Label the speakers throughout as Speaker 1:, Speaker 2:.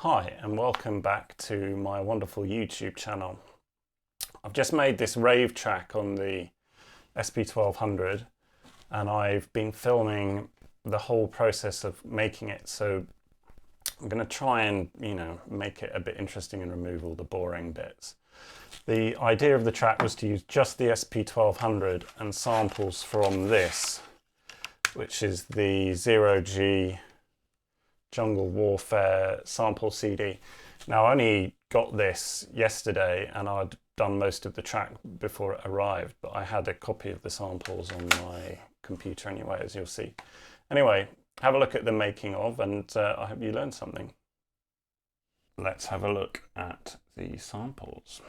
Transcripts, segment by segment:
Speaker 1: Hi and welcome back to my wonderful YouTube channel. I've just made this rave track on the SP1200 and I've been filming the whole process of making it, so I'm going to try and make it a bit interesting and remove all the boring bits. The idea of the track was to use just the SP1200 and samples from this, which is the 0G Jungle Warfare sample CD. Now I only got this yesterday and I'd done most of the track before it arrived, but I had a copy of the samples on my computer anyway, as you'll see. Anyway, have a look at the making of, and I hope you learned something. Let's have a look at the samples.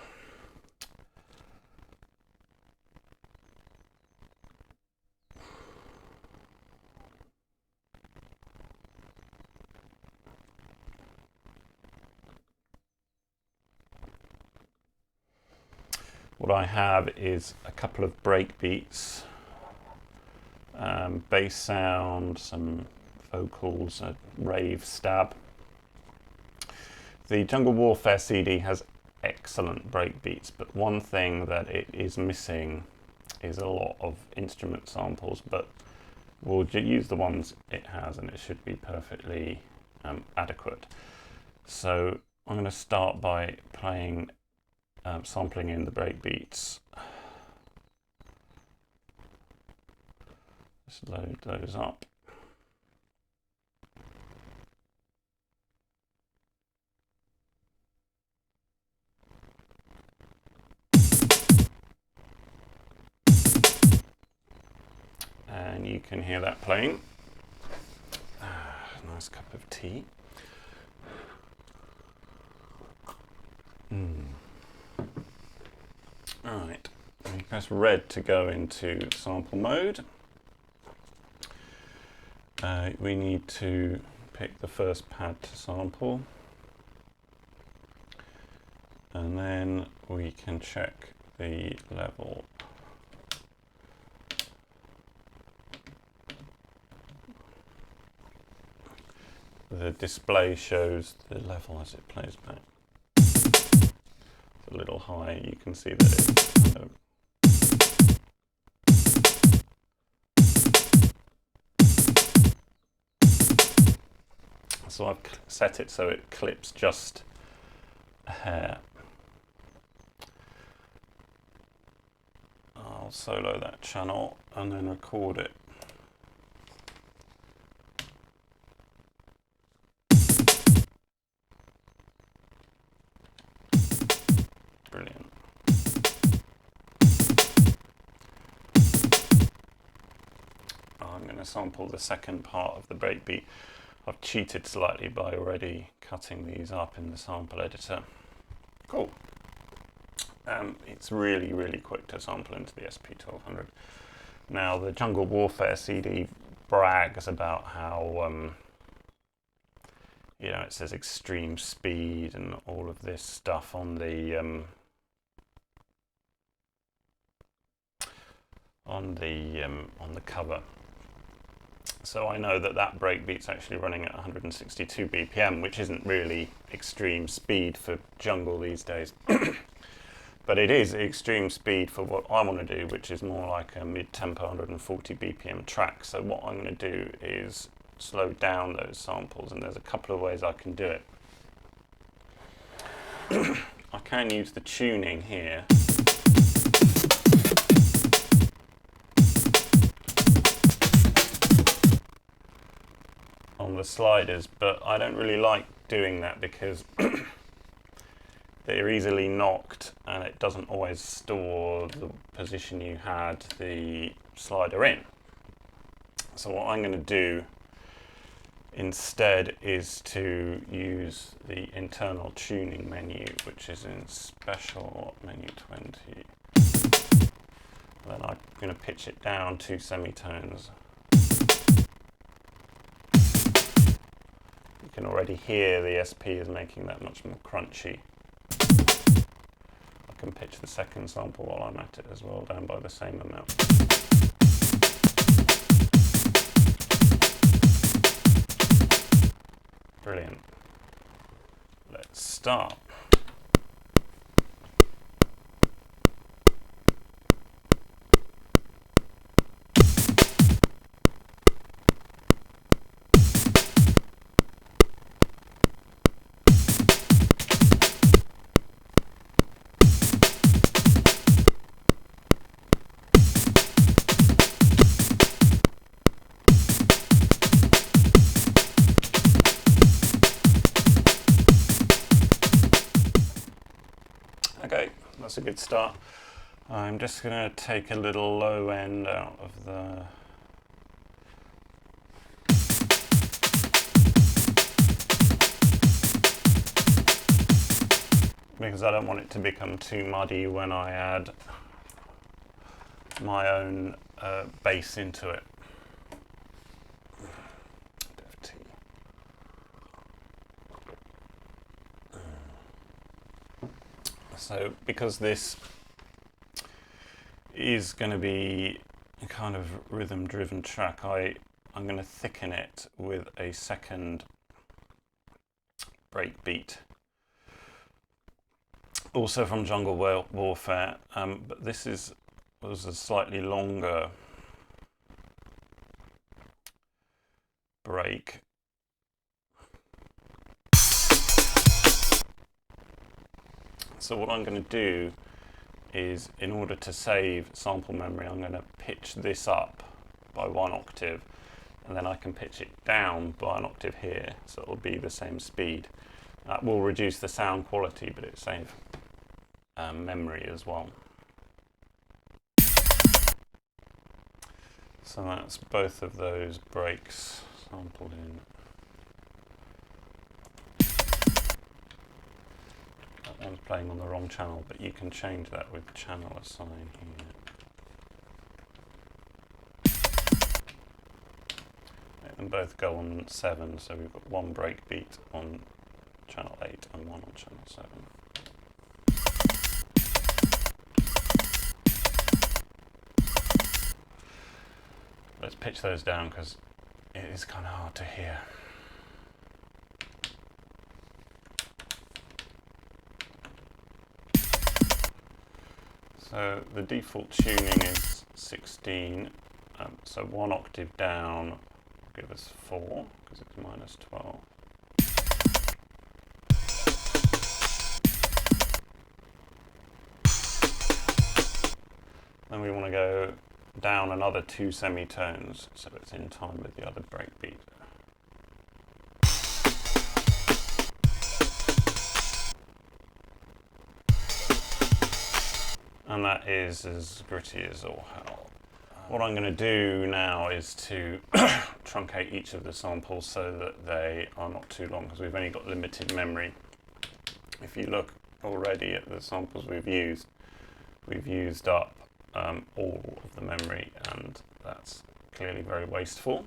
Speaker 1: What I have is a couple of break beats, bass sound, some vocals, a rave stab. The Jungle Warfare CD has excellent break beats, but one thing that it is missing is a lot of instrument samples, but we'll use the ones it has and it should be perfectly adequate. So I'm going to start by playing sampling in the break beats. Just load those up. And you can hear that playing. Nice cup of tea. Alright, you press red to go into sample mode. We need to pick the first pad to sample, and then we can check the level. The display shows the level as it plays back. A little high, you can see that it's kind of so I've set it so it clips just a hair. I'll solo that channel and then record it. Brilliant. I'm going to sample the second part of the breakbeat. I've cheated slightly by already cutting these up in the sample editor. Cool. It's really, really quick to sample into the SP1200. Now, the Jungle Warfare CD brags about how it says extreme speed and all of this stuff on the cover. So I know that breakbeat's actually running at 162 BPM, which isn't really extreme speed for jungle these days. But it is extreme speed for what I want to do, which is more like a mid-tempo 140 BPM track. So what I'm going to do is slow down those samples, and there's a couple of ways I can do it. I can use the tuning here. On the sliders, but I don't really like doing that because they're easily knocked and it doesn't always store the position you had the slider in. So what I'm going to do instead is to use the internal tuning menu, which is in special menu 20. And then I'm going to pitch it down 2 semitones. You can already hear the SP is making that much more crunchy. I can pitch the second sample while I'm at it as well, down by the same amount. Brilliant. let's start. Okay, that's a good start. I'm just going to take a little low end out of the because I don't want it to become too muddy when I add my own bass into it. So because this is going to be a kind of rhythm driven track, I'm going to thicken it with a second breakbeat, also from Jungle Warfare, but this was a slightly longer break. So what I'm going to do is, in order to save sample memory, I'm going to pitch this up by 1 octave, and then I can pitch it down by 1 octave here, so it'll be the same speed. That will reduce the sound quality, but it saves memory as well. So that's both of those breaks sampled in. That one's playing on the wrong channel, but you can change that with channel assign here. Let them both go on 7, so we've got 1 breakbeat on channel 8 and 1 on channel 7. Let's pitch those down because it is kind of hard to hear. So the default tuning is 16, so 1 octave down will give us 4 because it's minus 12. Then we want to go down another 2 semitones so it's in time with the other breakbeat. And that is as gritty as all hell. What I'm going to do now is to truncate each of the samples so that they are not too long, because we've only got limited memory. If you look already at the samples we've used up all of the memory, and that's clearly very wasteful.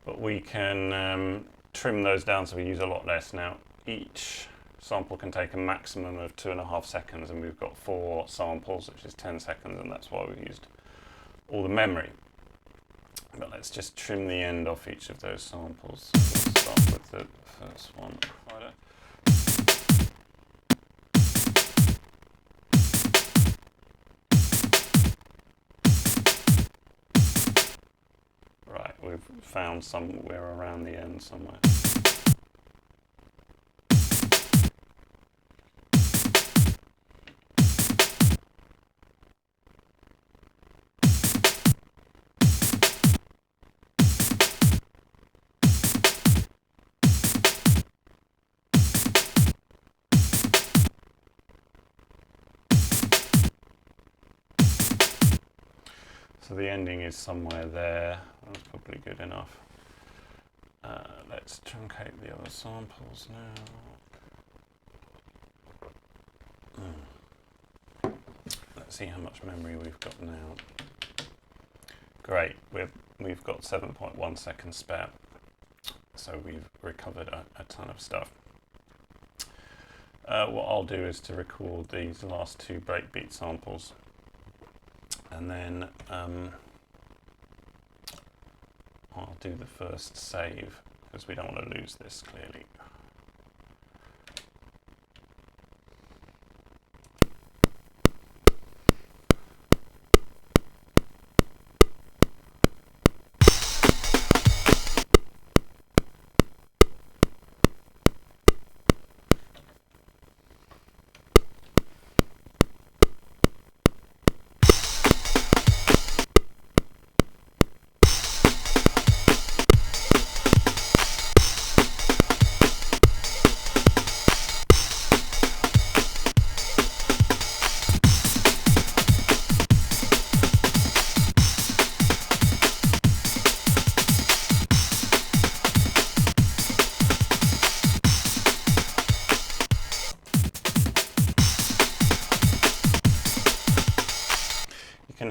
Speaker 1: But we can trim those down so we use a lot less. Now, each sample can take a maximum of 2.5 seconds, and we've got 4 samples, which is 10 seconds, and that's why we used all the memory. But let's just trim the end off each of those samples. So we'll start with the first one. Right, we've found somewhere around the end somewhere. So the ending is somewhere there. That's probably good enough. Let's truncate the other samples now. Let's see how much memory we've got now. Great, we've got 7.1 seconds spare. So we've recovered a ton of stuff. What I'll do is to record these last 2 breakbeat samples, and then I'll do the first save because we don't want to lose this clearly.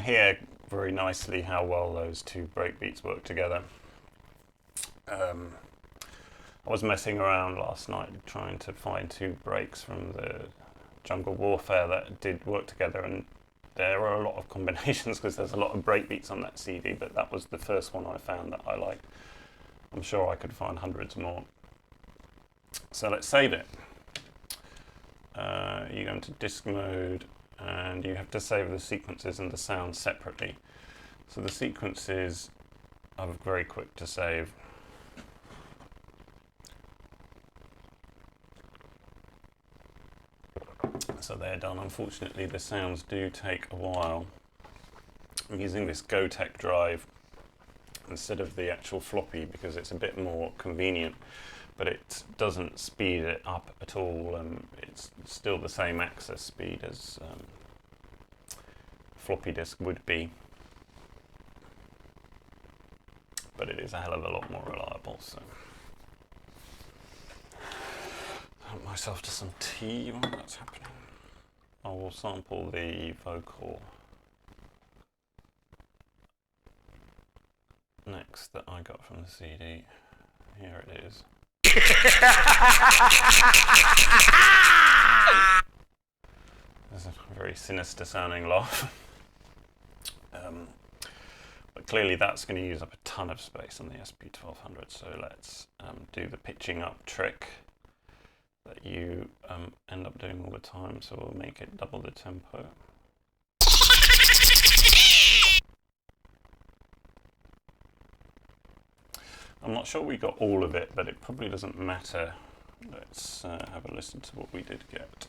Speaker 1: hear very nicely how well those two breakbeats work together. I was messing around last night trying to find two breaks from the Jungle Warfare that did work together, and there are a lot of combinations because there's a lot of breakbeats on that CD, but that was the first one I found that I liked. I'm sure I could find hundreds more. So let's save it. You go into disk mode, and you have to save the sequences and the sounds separately. So the sequences are very quick to save. So they're done. Unfortunately, the sounds do take a while. I'm using this GoTech drive instead of the actual floppy because it's a bit more convenient, but it doesn't speed it up at all. It's still the same access speed as floppy disk would be, but it is a hell of a lot more reliable. So help myself to some tea while that's happening. I will sample the vocal next that I got from the CD. Here it is. There's a very sinister sounding laugh. But clearly that's going to use up a ton of space on the SP1200, so let's do the pitching up trick that you end up doing all the time, so we'll make it double the tempo. I'm not sure we got all of it, but it probably doesn't matter. Let's have a listen to what we did get.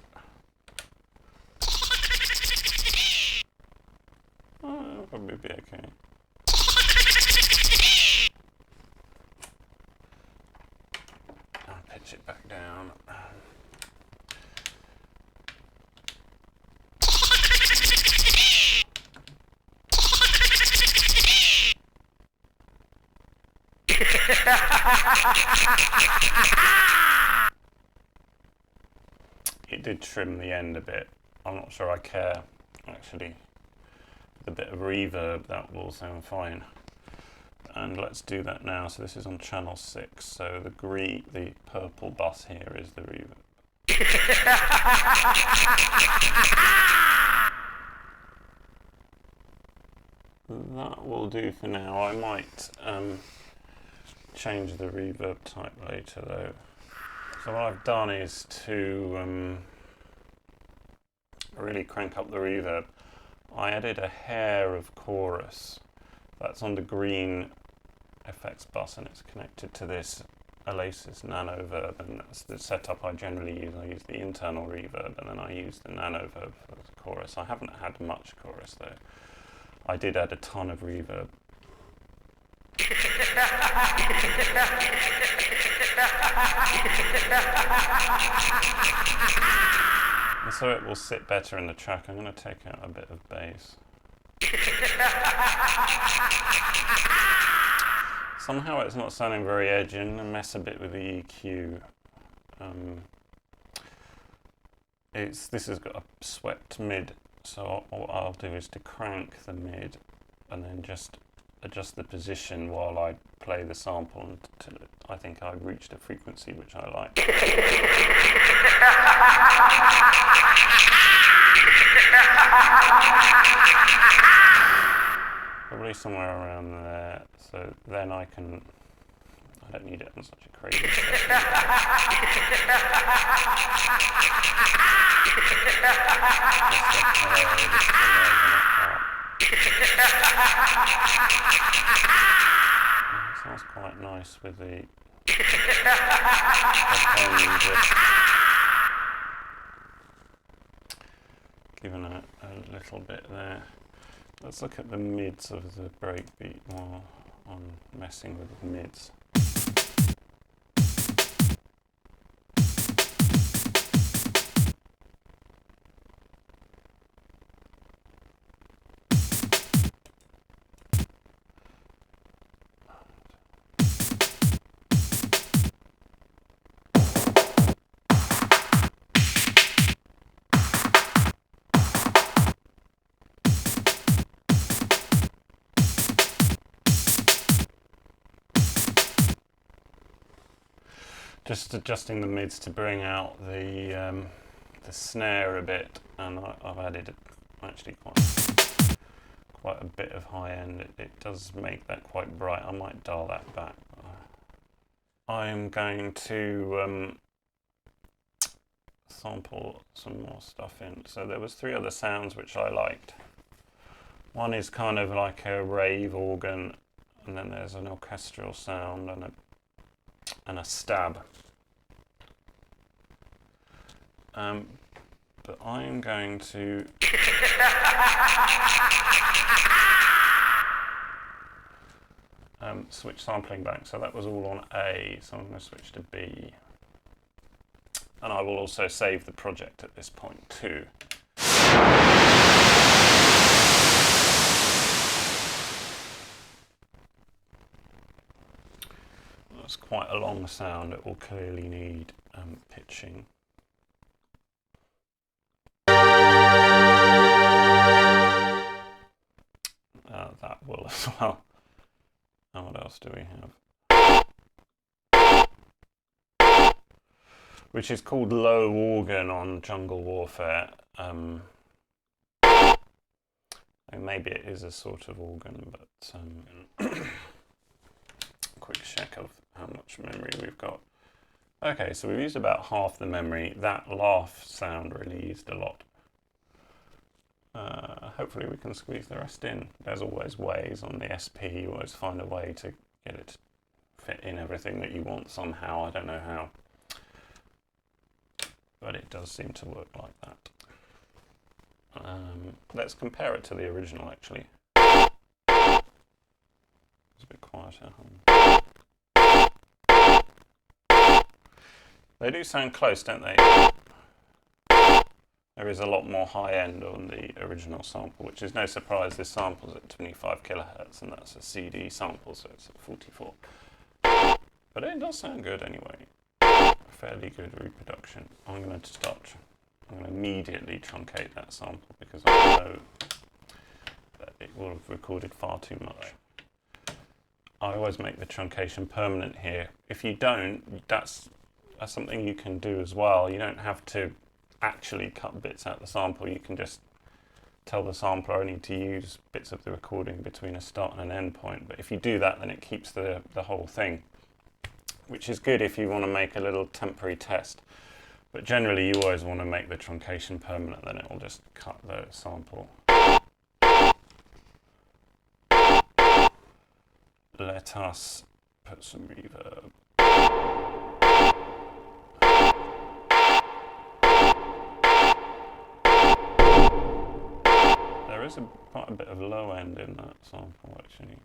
Speaker 1: Oh, it'll probably be okay. I'll pitch it back down. It did trim the end a bit. I'm not sure I care, actually. With a bit of reverb, that will sound fine. And let's do that now. So this is on channel 6. So the purple bus here is the reverb. That will do for now. I might change the reverb type later though. So what I've done is to really crank up the reverb. I added a hair of chorus. That's on the green effects bus, and it's connected to this Oasis nano verb, and that's the setup I generally use. I use the internal reverb and then I use the nano verb for the chorus. I haven't had much chorus though. I did add a ton of reverb. And so it will sit better in the track. I'm going to take out a bit of bass. Somehow it's not sounding very edgy, and I mess a bit with the EQ. This has got a swept mid, so what I'll do is to crank the mid and then just adjust the position while I play the sample until I think I've reached a frequency which I like. Probably somewhere around there, so then I don't need it on such a crazy sounds quite nice with the given a little bit there. Let's look at the mids of the breakbeat while I'm messing with the mids.
Speaker 2: Just adjusting the mids to bring out the snare a bit, and I've added actually quite a bit of high end. It does make that quite bright. I might dial that back. I'm going to sample some more stuff in. So there was 3 other sounds which I liked. One is kind of like a rave organ, and then there's an orchestral sound and a stab. But I'm going to switch sampling back. So that was all on A, so I'm going to switch to B. And I will also save the project at this point too. That's quite a long sound. It will clearly need pitching. That will as well. And what else do we have? Which is called low organ on Jungle Warfare. And maybe it is a sort of organ, but quick check of how much memory we've got. Okay, so we've used about half the memory. That laugh sound really used a lot. Hopefully we can squeeze the rest in. There's always ways on the SP, you always find a way to get it to fit in everything that you want somehow. I don't know how, but it does seem to work like that. Let's compare it to the original actually. It's a bit quieter. They do sound close, don't they? There is a lot more high end on the original sample, which is no surprise. This sample's at 25 kilohertz, and that's a CD sample, so it's at 44. But it does sound good anyway. Fairly good reproduction. I'm going to immediately truncate that sample because I know that it will have recorded far too much. I always make the truncation permanent here. If you don't, that's something you can do as well. You don't have to actually cut bits out of the sample. You can just tell the sampler I need to use bits of the recording between a start and an end point. But if you do that, then it keeps the whole thing, which is good if you want to make a little temporary test. But generally you always want to make the truncation permanent, then it will just cut the sample. Let us put some reverb. There is quite a bit of low end in that sample actually.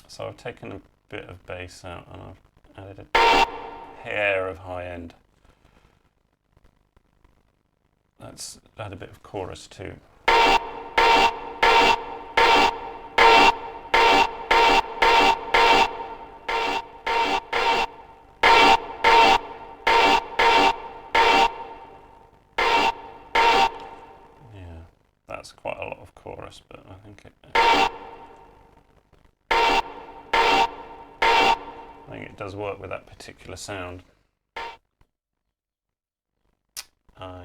Speaker 2: So I've taken a bit of bass out and I've added a hair of high end. Let's add a bit of chorus too. That's quite a lot of chorus, but I think it does work with that particular sound.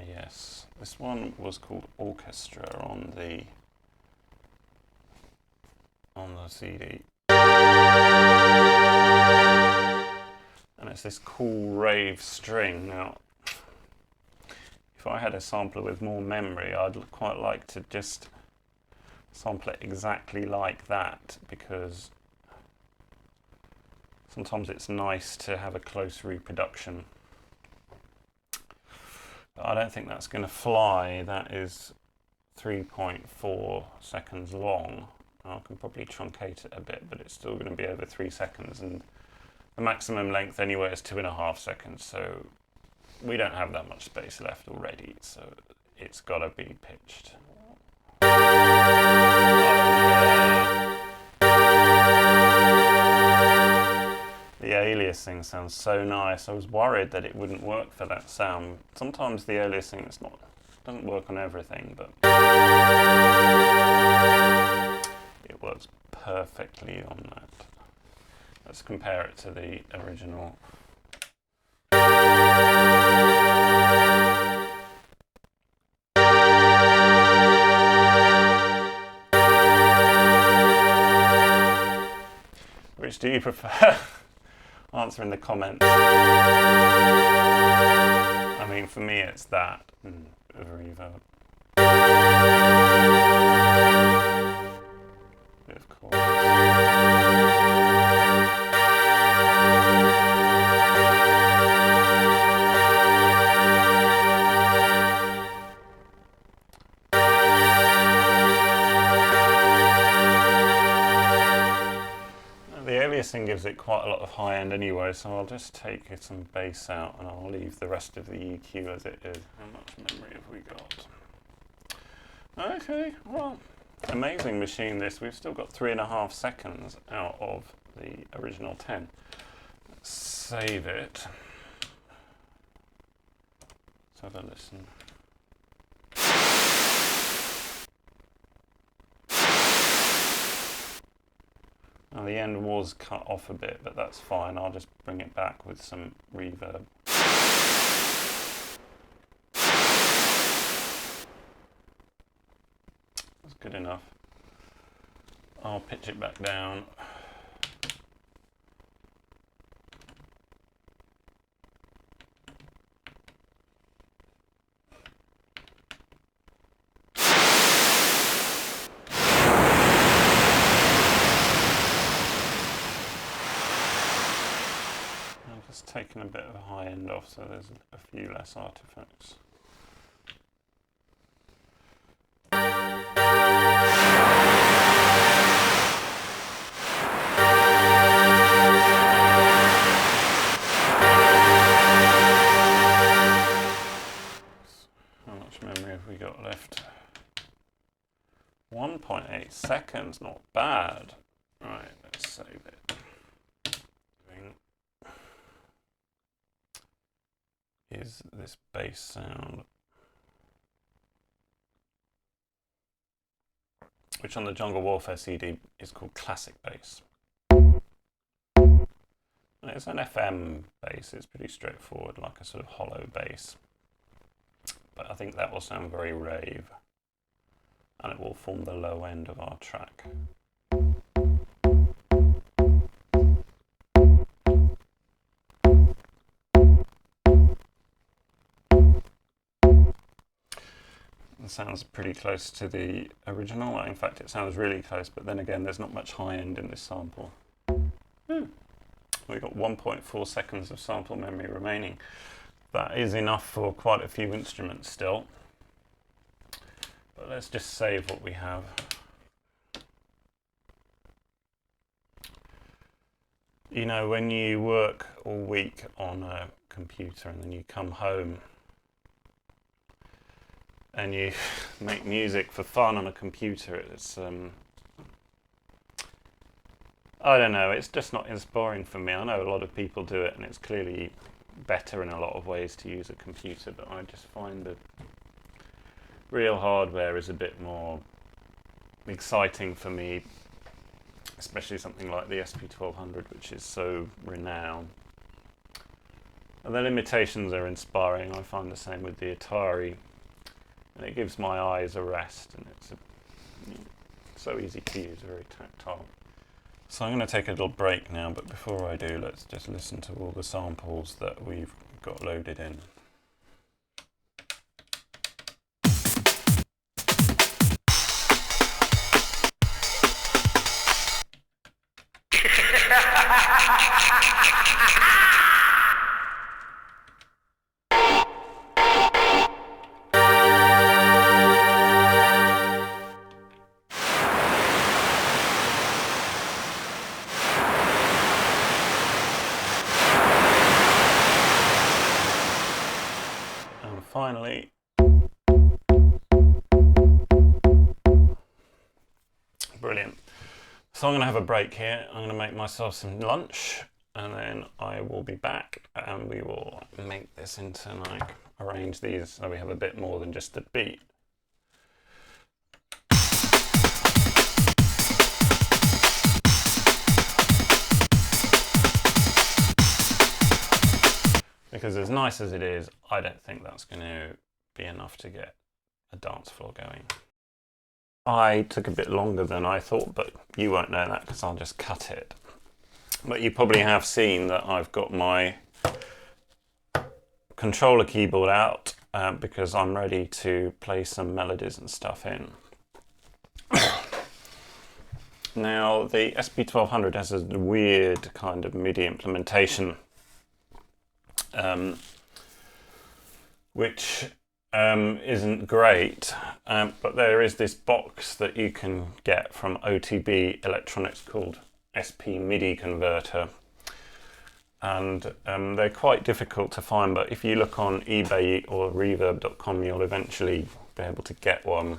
Speaker 2: Yes, this one was called Orchestra on the CD, and it's this cool rave string. Now, if I had a sampler with more memory, I'd quite like to just sample it exactly like that, because sometimes it's nice to have a close reproduction. But I don't think that's going to fly. That is 3.4 seconds long. I can probably truncate it a bit, but it's still going to be over 3 seconds, and the maximum length anyway is 2.5 seconds, so we don't have that much space left already, so it's got to be pitched. Oh, yeah. The aliasing sounds so nice. I was worried that it wouldn't work for that sound. Sometimes the aliasing is not Doesn't work on everything, but it works perfectly on that. Let's compare it to the original. Which do you prefer? Answer in the comments. I mean, for me it's that and Reverb. Bit of Chords. The aliasing gives it quite a lot of high end anyway, so I'll just take some bass out and I'll leave the rest of the EQ as it is. How much memory have we got? Okay, well, amazing machine this. We've still got 3.5 seconds out of the original 10. Let's save it. Let's have a listen. Now the end was cut off a bit, but that's fine. I'll just bring it back with some reverb. That's good enough. I'll pitch it back down. Just taking a bit of a high end off so there's a few less artifacts. How much memory have we got left? 1.8 seconds, not bad. Right, let's save it. Is this bass sound, which on the Jungle Warfare CD is called classic bass. It's an FM bass, it's pretty straightforward, like a sort of hollow bass. But I think that will sound very rave, and it will form the low end of our track. Sounds pretty close to the original. In fact, it sounds really close, but then again, there's not much high end in this sample. We've got 1.4 seconds of sample memory remaining. That is enough for quite a few instruments still. But let's just save what we have. You know, when you work all week on a computer and then you come home and you make music for fun on a computer, it's I don't know, it's just not inspiring for me. I know a lot of people do it and it's clearly better in a lot of ways to use a computer, but I just find that real hardware is a bit more exciting for me, especially something like the SP1200, which is so renowned. And the limitations are inspiring. I find the same with the Atari. And it gives my eyes a rest, and it's so easy to use, very tactile. So I'm going to take a little break now, but before I do, let's just listen to all the samples that we've got loaded in. Finally, brilliant. So I'm going to have a break here. I'm going to make myself some lunch
Speaker 1: and then I will be back and we will make this into, like, arrange these so we have a bit more than just a beat. Because as nice as it is, I don't think that's going to be enough to get a dance floor going. I took a bit longer than I thought, but you won't know that because I'll just cut it. But you probably have seen that I've got my controller keyboard out because I'm ready to play some melodies and stuff in. Now, the SP1200 has a weird kind of MIDI implementation, which isn't great, but there is this box that you can get from OTB Electronics called SP MIDI converter, and they're quite difficult to find, but if you look on eBay or reverb.com you'll eventually be able to get one,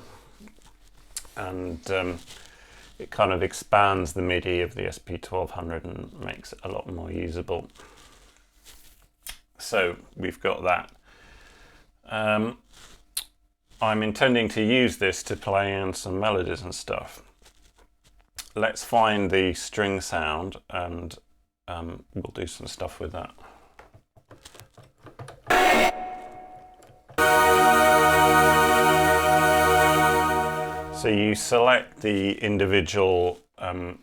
Speaker 1: and it kind of expands the MIDI of the SP1200 and makes it a lot more usable. So we've got that. I'm intending to use this to play in some melodies and stuff. Let's find the string sound and we'll do some stuff with that. So you select the individual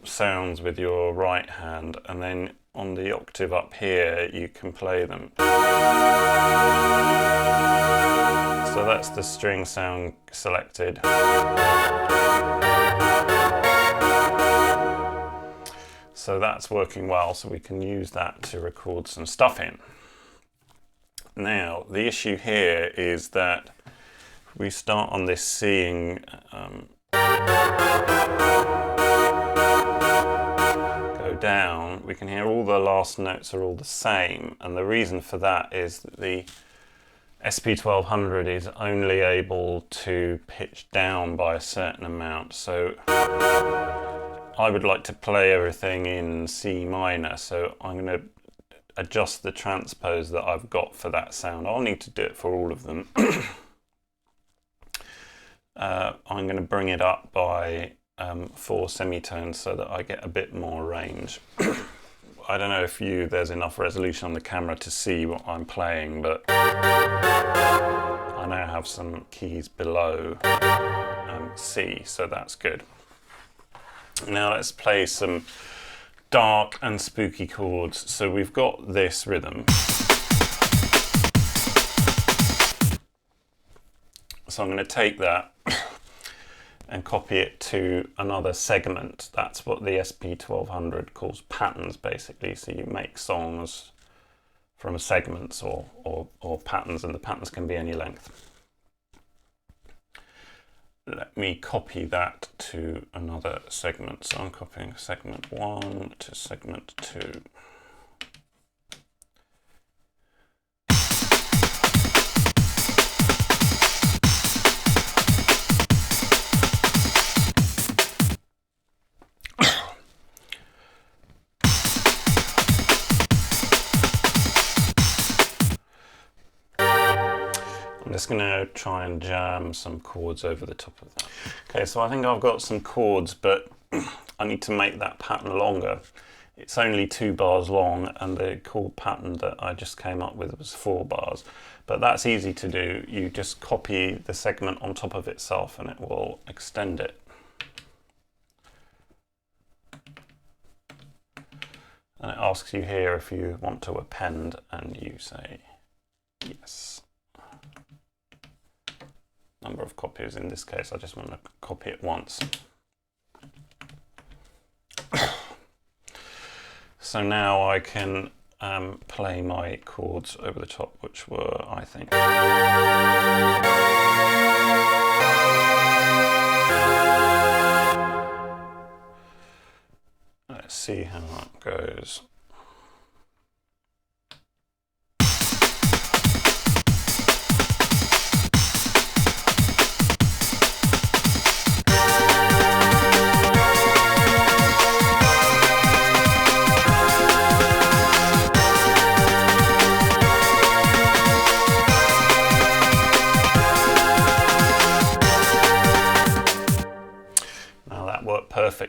Speaker 1: sounds with your right hand, and then on the octave up here you can play them. So that's the string sound selected. So that's working well, so we can use that to record some stuff in. Now, the issue here is that we start on this C go down, we can hear all the last notes are all the same, and the reason for that is that the SP1200 is only able to pitch down by a certain amount, so I would like to play everything in C minor, so I'm going to adjust the transpose that I've got for that sound. I'll need to do it for all of them. I'm going to bring it up by 4 semitones so that I get a bit more range. I don't know if there's enough resolution on the camera to see what I'm playing, but I now have some keys below C, so that's good. Now let's play some dark and spooky chords. So we've got this rhythm. So I'm going to take that and copy it to another segment. That's what the SP1200 calls patterns, basically. So you make songs from segments or patterns, and the patterns can be any length. Let me copy that to another segment. So I'm copying segment 1 to segment 2. I'm just going to try and jam some chords over the top of that. Okay, so I think I've got some chords, but I need to make that pattern longer. It's only 2 bars long, and the chord pattern that I just came up with was 4 bars. But that's easy to do. You just copy the segment on top of itself and it will extend it. And it asks you here if you want to append, and you say yes. Number of copies. In this case, I just want to copy it once. So now I can play my chords over the top, which were, I think, let's see how that goes.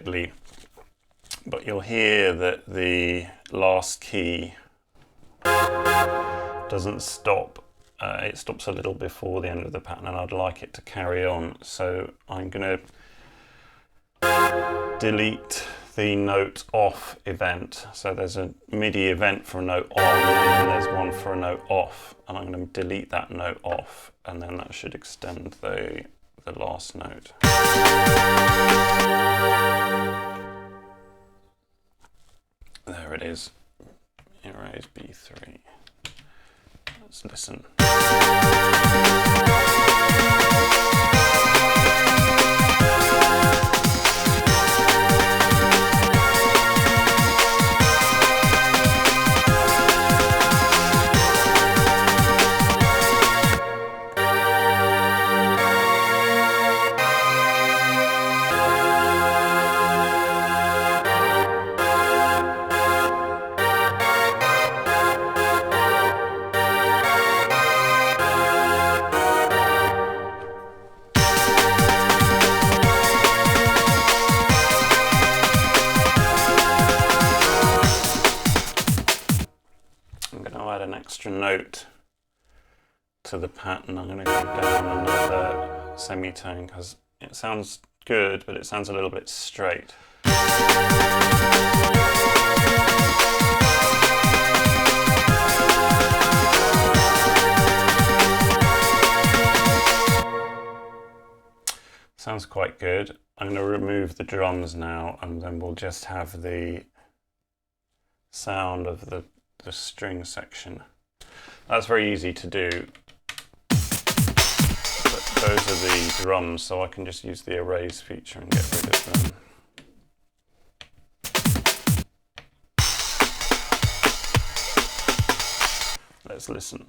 Speaker 1: fiddly, but you'll hear that the last key doesn't stop. It stops a little before the end of the pattern, and I'd like it to carry on. So I'm going to delete the note off event. So there's a MIDI event for a note on, and then there's one for a note off, and I'm going to delete that note off, and then that should extend the last note. There it is. Erase B3. Let's listen. Extra note to the pattern. I'm going to go down another semitone because it sounds good, but it sounds a little bit straight. Sounds quite good. I'm going to remove the drums now, and then we'll just have the sound of the string section. That's very easy to do, but those are the drums, so I can just use the erase feature and get rid of them. Let's listen.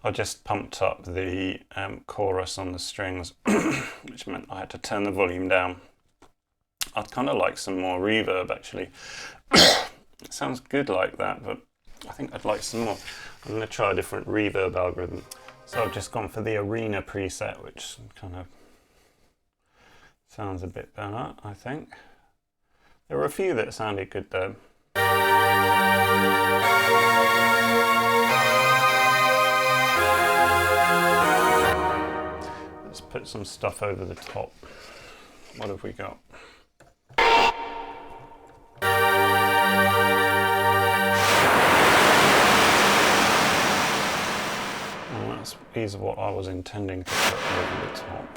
Speaker 1: I just pumped up the chorus on the strings, which meant I had to turn the volume down. I'd kind of like some more reverb actually. It sounds good like that, but I think I'd like some more. I'm going to try a different reverb algorithm. So I've just gone for the arena preset, which kind of sounds a bit better, I think. There were a few that sounded good though. Let's put some stuff over the top. What have we got? Well, these are what I was intending to put over the top.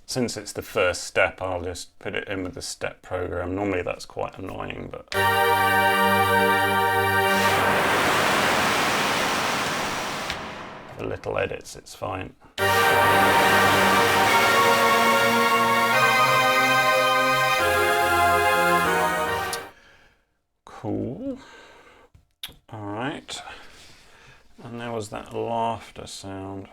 Speaker 1: Since it's the first step, I'll just put it in with the step program. Normally that's quite annoying, but for little edits it's fine. Cool. All right. And there was that laughter sound.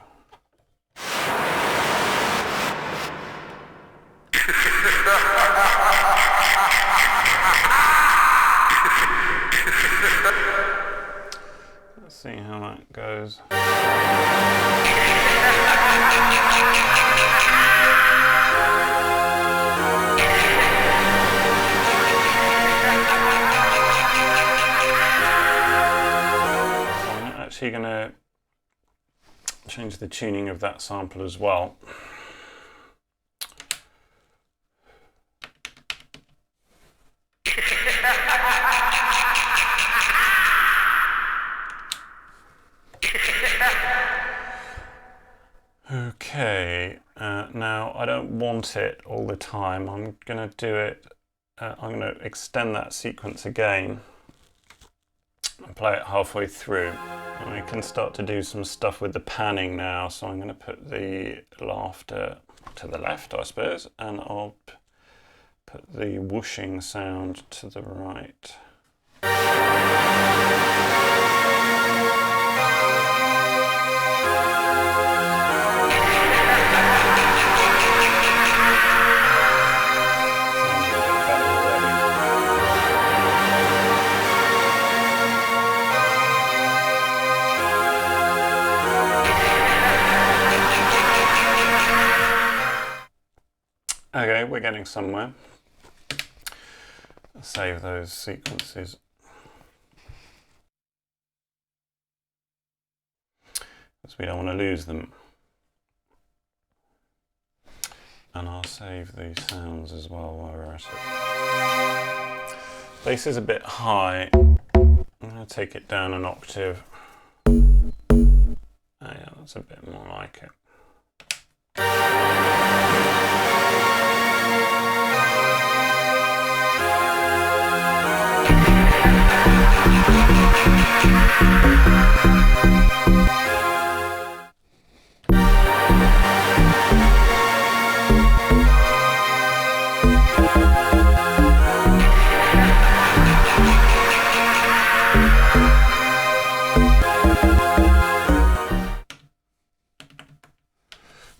Speaker 1: Let's see how that goes. So I'm actually going to change the tuning of that sample as well. Now, I don't want it all the time. I'm going to do it, I'm going to extend that sequence again and play it halfway through. And we can start to do some stuff with the panning now. So I'm going to put the laughter to the left, I suppose, and I'll put the whooshing sound to the right. Okay, we're getting somewhere. Save those sequences. Because we don't want to lose them. And I'll save these sounds as well while we're at it. Bass is a bit high. I'm going to take it down an octave. Oh yeah, that's a bit more like it.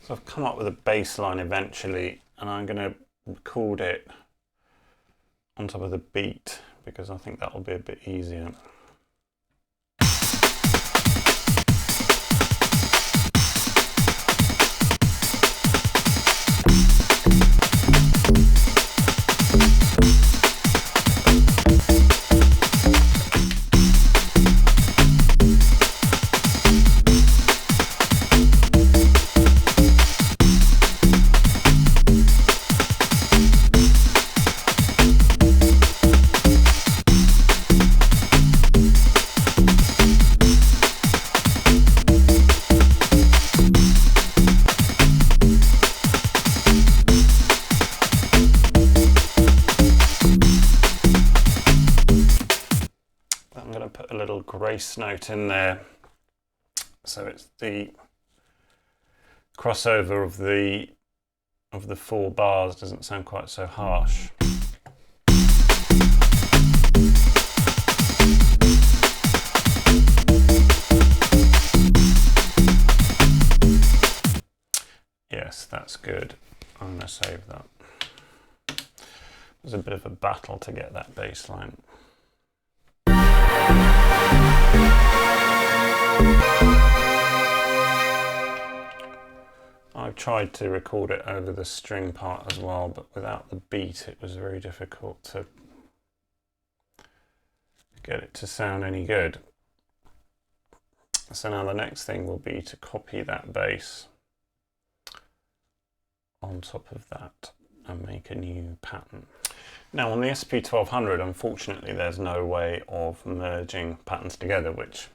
Speaker 1: So I've come up with a bass line eventually, and I'm going to record it on top of the beat because I think that will be a bit easier. Grace note in there, so it's the crossover of the 4 bars doesn't sound quite so harsh. Yes, that's good. I'm going to save that. It was a bit of a battle to get that bass line. I've tried to record it over the string part as well, but without the beat it was very difficult to get it to sound any good. So now the next thing will be to copy that bass on top of that and make a new pattern. Now on the SP1200, unfortunately, there's no way of merging patterns together, which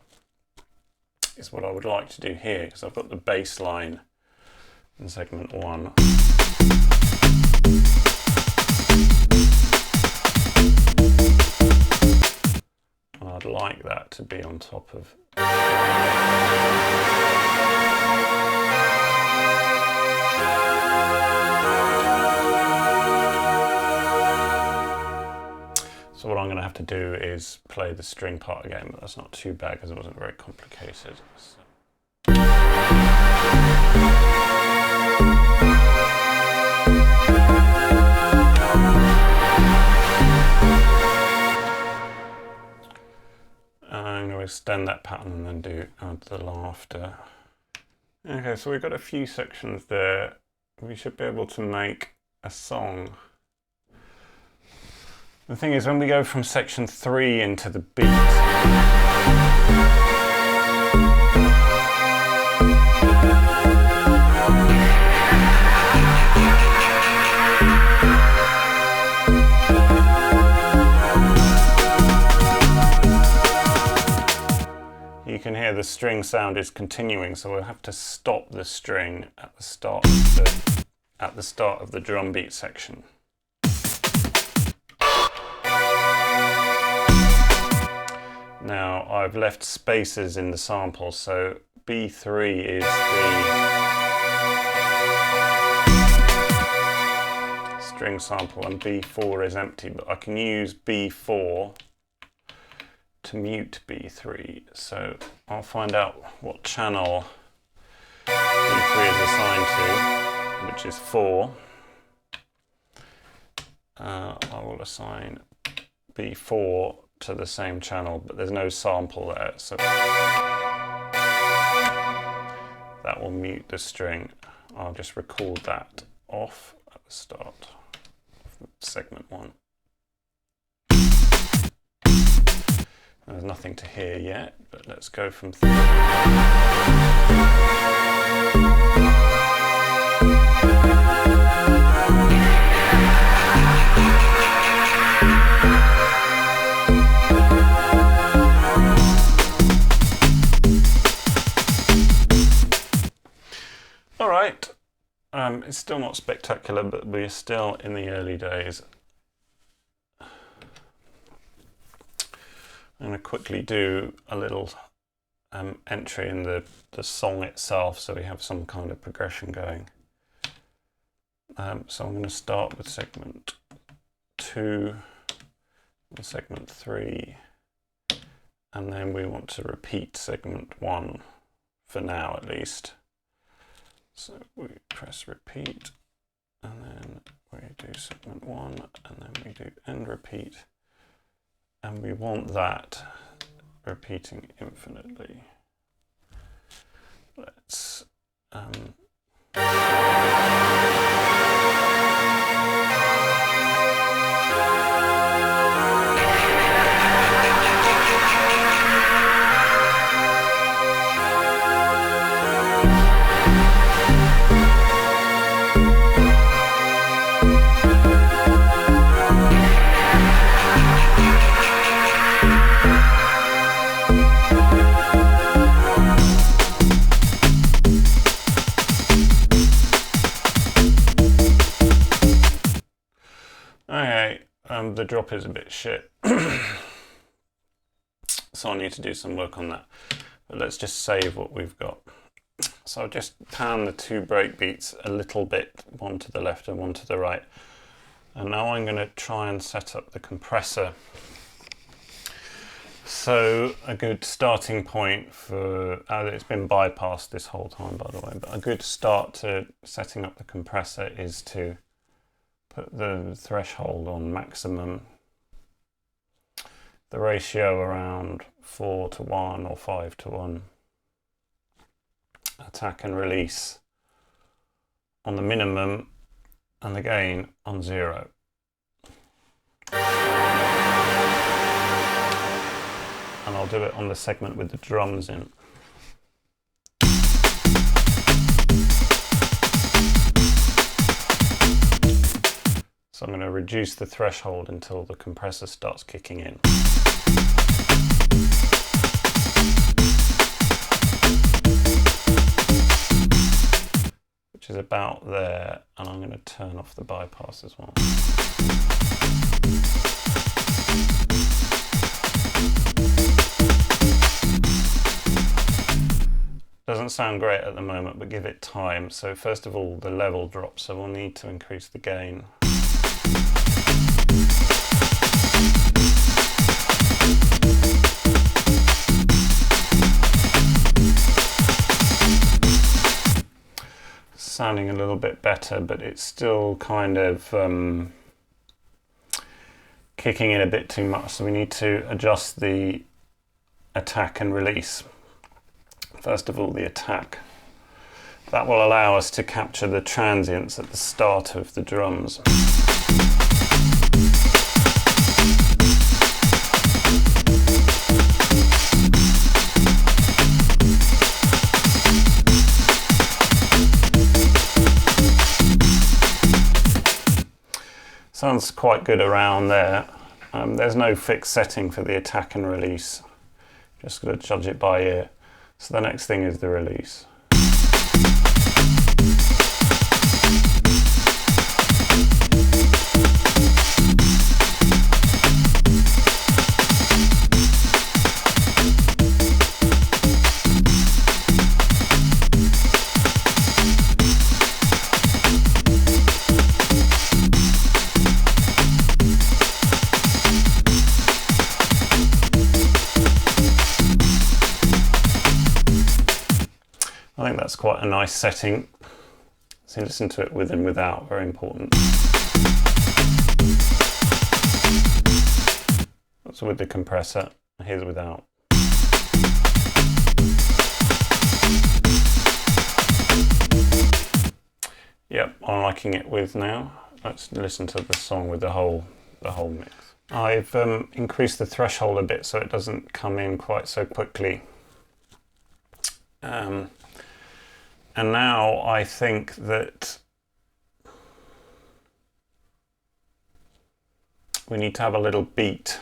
Speaker 1: is what I would like to do here, because I've got the bass line in segment 1. And I'd like that to be on top of. So what I'm going to have to do is play the string part again, but that's not too bad because it wasn't very complicated. So. I'm going to extend that pattern and then add the laughter. Okay, so we've got a few sections there. We should be able to make a song. The thing is, when we go from section 3 into the beat, you can hear the string sound is continuing, so we'll have to stop the string at the start of the at the start of the drum beat section. Now I've left spaces in the sample, so B3 is the string sample and B4 is empty, but I can use B4 to mute B3. So I'll find out what channel B3 is assigned to, which is 4. I will assign B4 to the same channel, but there's no sample there, so that will mute the string. I'll just record that off at the start of segment 1. There's nothing to hear yet, but let's go from 3. All right, it's still not spectacular, but we're still in the early days. I'm going to quickly do a little entry in the song itself, so we have some kind of progression going. So I'm going to start with segment 2 and segment 3, and then we want to repeat segment 1 for now at least. So we press repeat, and then we do segment 1, and then we do end repeat. And we want that repeating infinitely. Let's the drop is a bit shit, so I need to do some work on that. But let's just save what we've got. So I'll just pan the 2 breakbeats a little bit, one to the left and one to the right. And now I'm going to try and set up the compressor. So a good starting point for, it's been bypassed this whole time by the way, but a good start to setting up the compressor is to put the threshold on maximum, the ratio around 4:1 or 5:1, attack and release on the minimum, and the gain on 0. And I'll do it on the segment with the drums in. So I'm going to reduce the threshold until the compressor starts kicking in. Which is about there, and I'm going to turn off the bypass as well. Doesn't sound great at the moment, but give it time. So first of all, the level drops, so we'll need to increase the gain. Sounding a little bit better, but it's still kind of kicking in a bit too much, so we need to adjust the attack and release. First of all, the attack. That will allow us to capture the transients at the start of the drums. Sounds quite good around there. There's no fixed setting for the attack and release. Just got to judge it by ear. So the next thing is the release. that's quite a nice setting. So listen to it with and without, very important. That's with the compressor, here's without. Yep, I'm liking it with now. Let's listen to the song with the whole mix. I've increased the threshold a bit so it doesn't come in quite so quickly. And now I think that we need to have a little beat,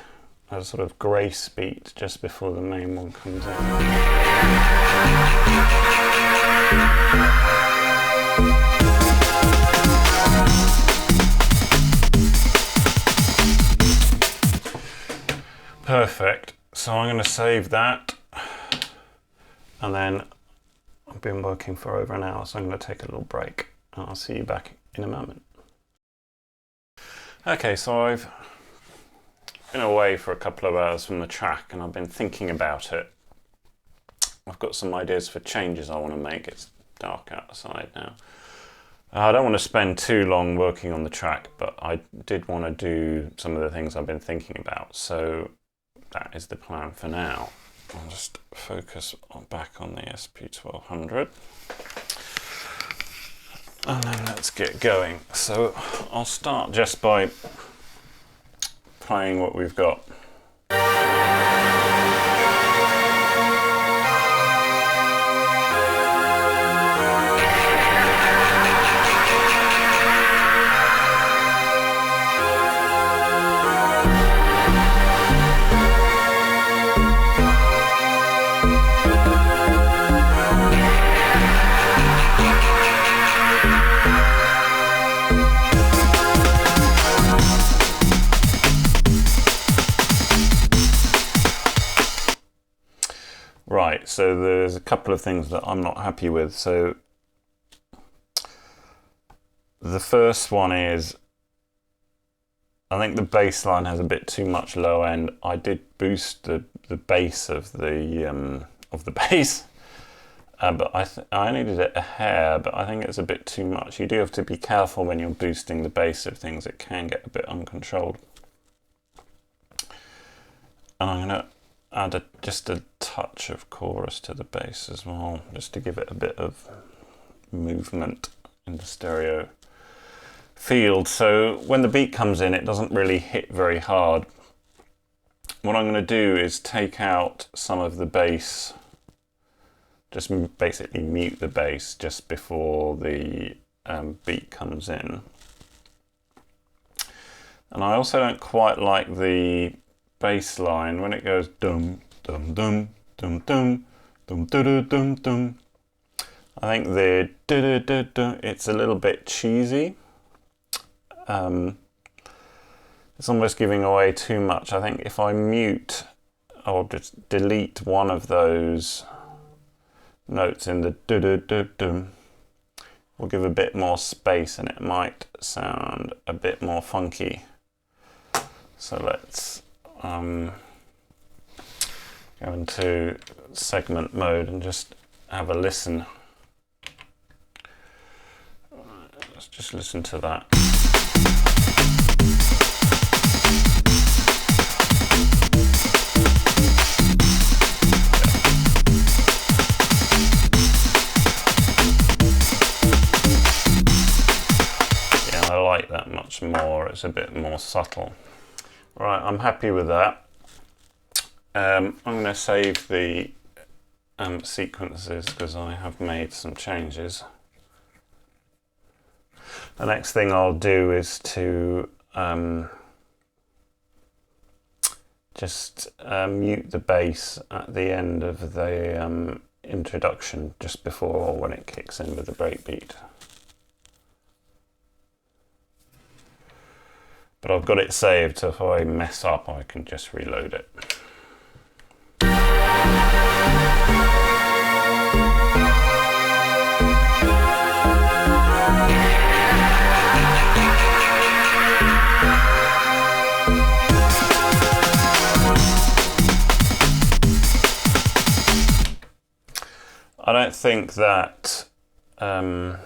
Speaker 1: a sort of grace beat just before the main one comes in. Perfect. So I'm going to save that, and then I've been working for over an hour, so I'm going to take a little break, and I'll see you back in a moment. Okay, so I've been away for a couple of hours from the track, and I've been thinking about it. I've got some ideas for changes I want to make. It's dark outside now. I don't want to spend too long working on the track, but I did want to do some of the things I've been thinking about, so that is the plan for now. I'll just focus back on the SP1200. And then let's get going. So I'll start just by playing what we've got. Right, so there's a couple of things that I'm not happy with. So the first one is, I think the bass line has a bit too much low end. I did boost the bass of the bass, but I only did it a hair, but I think it's a bit too much. You do have to be careful when you're boosting the bass of things. It can get a bit uncontrolled. And I'm going to add just a touch of chorus to the bass as well, just to give it a bit of movement in the stereo field. So when the beat comes in, it doesn't really hit very hard. What I'm going to do is take out some of the bass, just basically mute the bass just before the beat comes in. And I also don't quite like the bass line when it goes dum dum dum dum dum dum dum dum dum. I think the du du du it's a little bit cheesy. It's almost giving away too much. I think if I mute, I'll just delete one of those notes in the du du du dum. We'll give a bit more space, and it might sound a bit more funky. So let's go into segment mode and just have a listen. Let's just listen to that. Yeah, I like that much more. It's a bit more subtle. Right, I'm happy with that. I'm going to save the sequences because I have made some changes. The next thing I'll do is to just mute the bass at the end of the introduction, just before or when it kicks in with the breakbeat. But I've got it saved, so if I mess up, I can just reload it. I don't think that the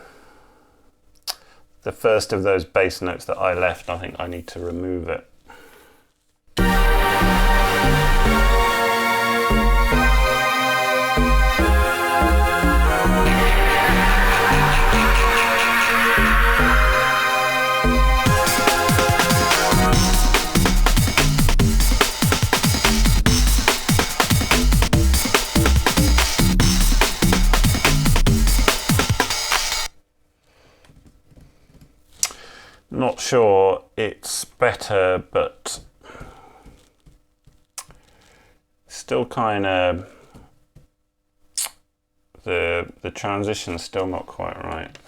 Speaker 1: first of those bass notes that I left, I think I need to remove it. Not sure it's better, but still kind of the transition's still not quite right.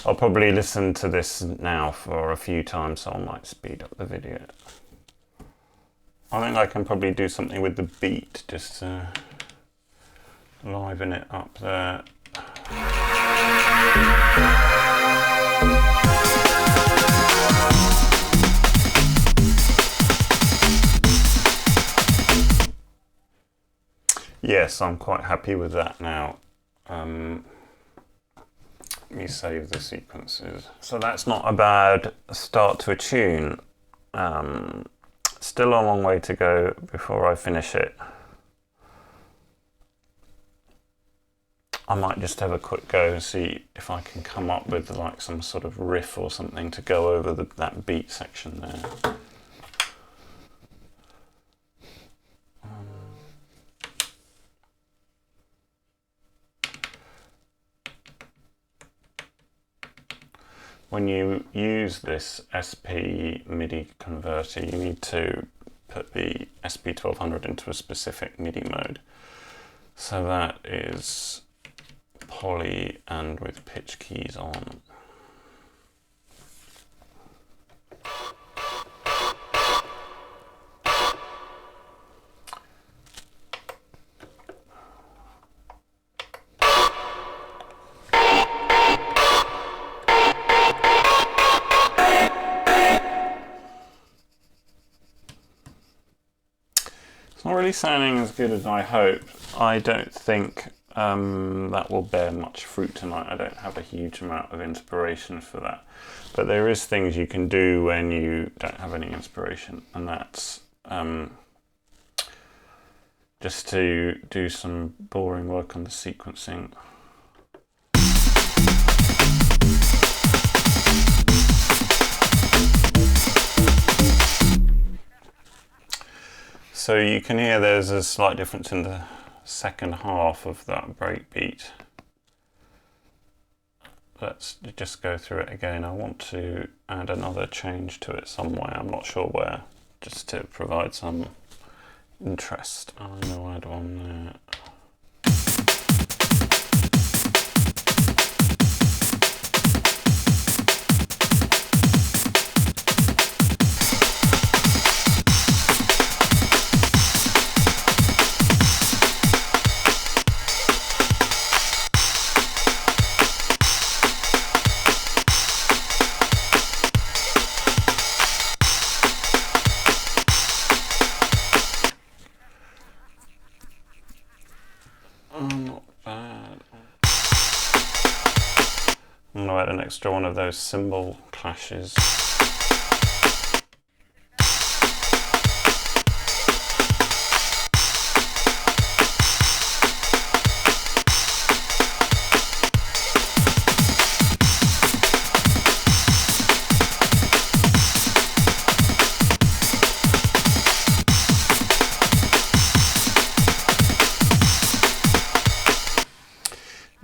Speaker 1: I'll probably listen to this now for a few times, so I might speed up the video. I think I can probably do something with the beat just to liven it up there. Yes, I'm quite happy with that now. Let me save the sequences. So that's not a bad start to a tune. Still a long way to go before I finish it. I might just have a quick go and see if I can come up with like some sort of riff or something to go over that beat section there. When you use this SP MIDI converter, you need to put the SP1200 into a specific MIDI mode. So that is poly and with pitch keys on. Not really sounding as good as I hoped. I don't think that will bear much fruit tonight. I don't have a huge amount of inspiration for that. But there is things you can do when you don't have any inspiration, and that's just to do some boring work on the sequencing. So you can hear there's a slight difference in the second half of that breakbeat. Let's just go through it again. I want to add another change to it somewhere. I'm not sure where, just to provide some interest. I'm going to add one there. Not bad. I'm going to add an extra one of those cymbal clashes.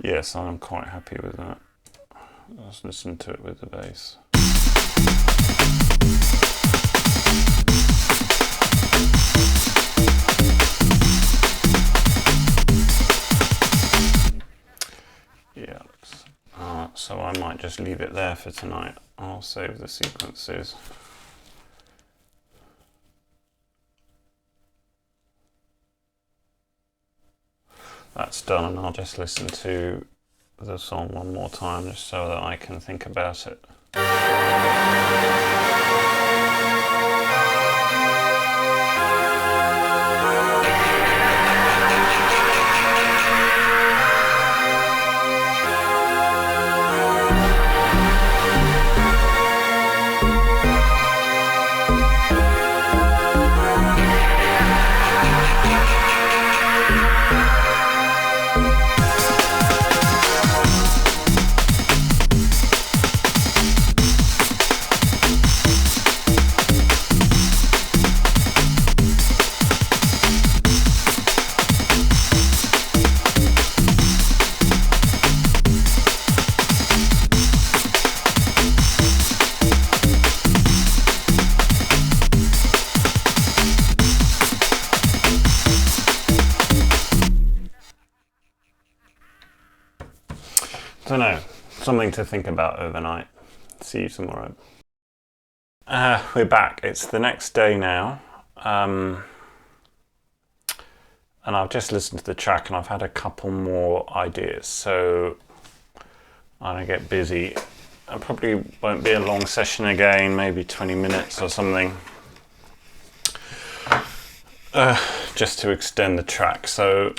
Speaker 1: Yes, I'm quite happy with that. Let's listen to it with the bass. Yeah, so I might just leave it there for tonight. I'll save the sequences. That's done, and I'll just listen to the song one more time just so that I can think about it. don't know, something to think about overnight. See you tomorrow. We're back. It's the next day now. And I've just listened to the track and I've had a couple more ideas. So I'm gonna get busy. It probably won't be a long session again, maybe 20 minutes or something. Just to extend the track. So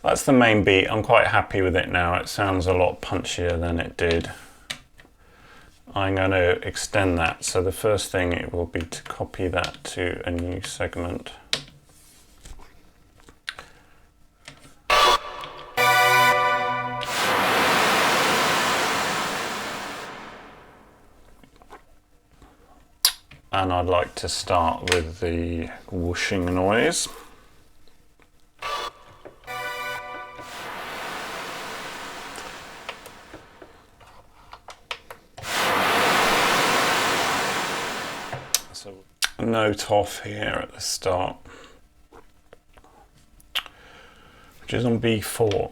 Speaker 1: that's the main beat. I'm quite happy with it now. It sounds a lot punchier than it did. I'm going to extend that. So the first thing it will be to copy that to a new segment. And I'd like to start with the whooshing noise. So a note off here at the start, which is on B4,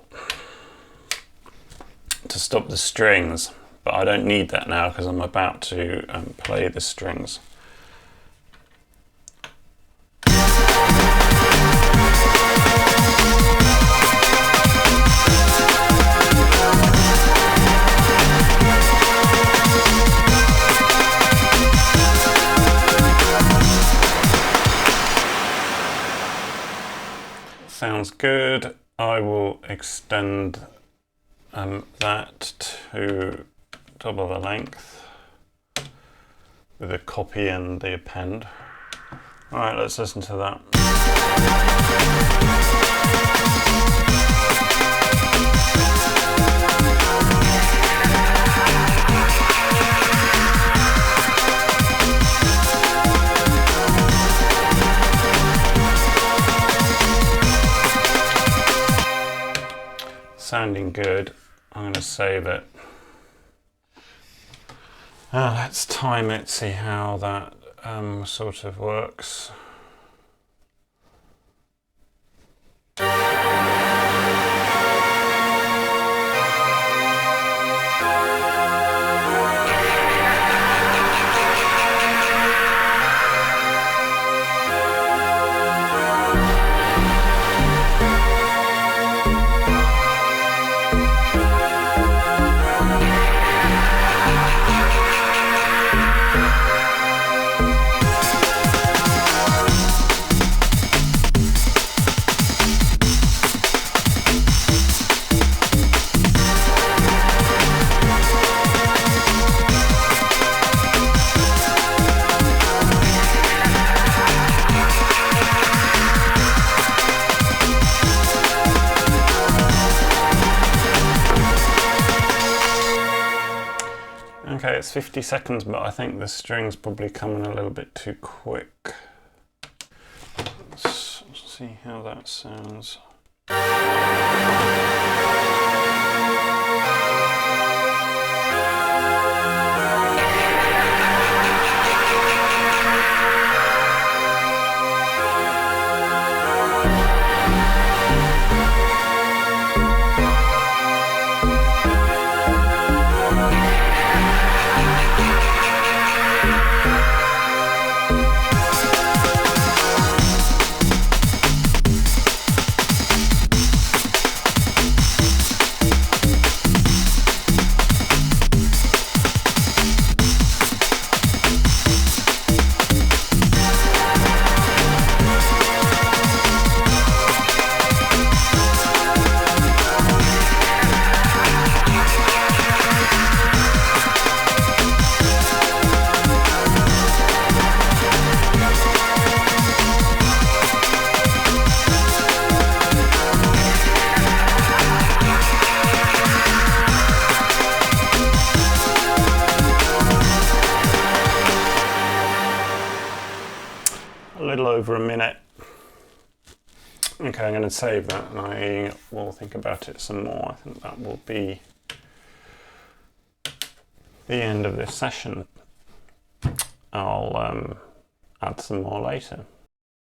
Speaker 1: to stop the strings, but I don't need that now because I'm about to play the strings. Sounds good. I will extend that to double the length with the copy and the append. All right, let's listen to that. Sounding good. I'm going to save it. Let's time it, see how that sort of works. Okay, it's 50 seconds, but I think the string's probably coming a little bit too quick. Let's see how that sounds. A little over a minute. Okay, I'm going to save that and I will think about it some more. I think that will be the end of this session. I'll add some more later.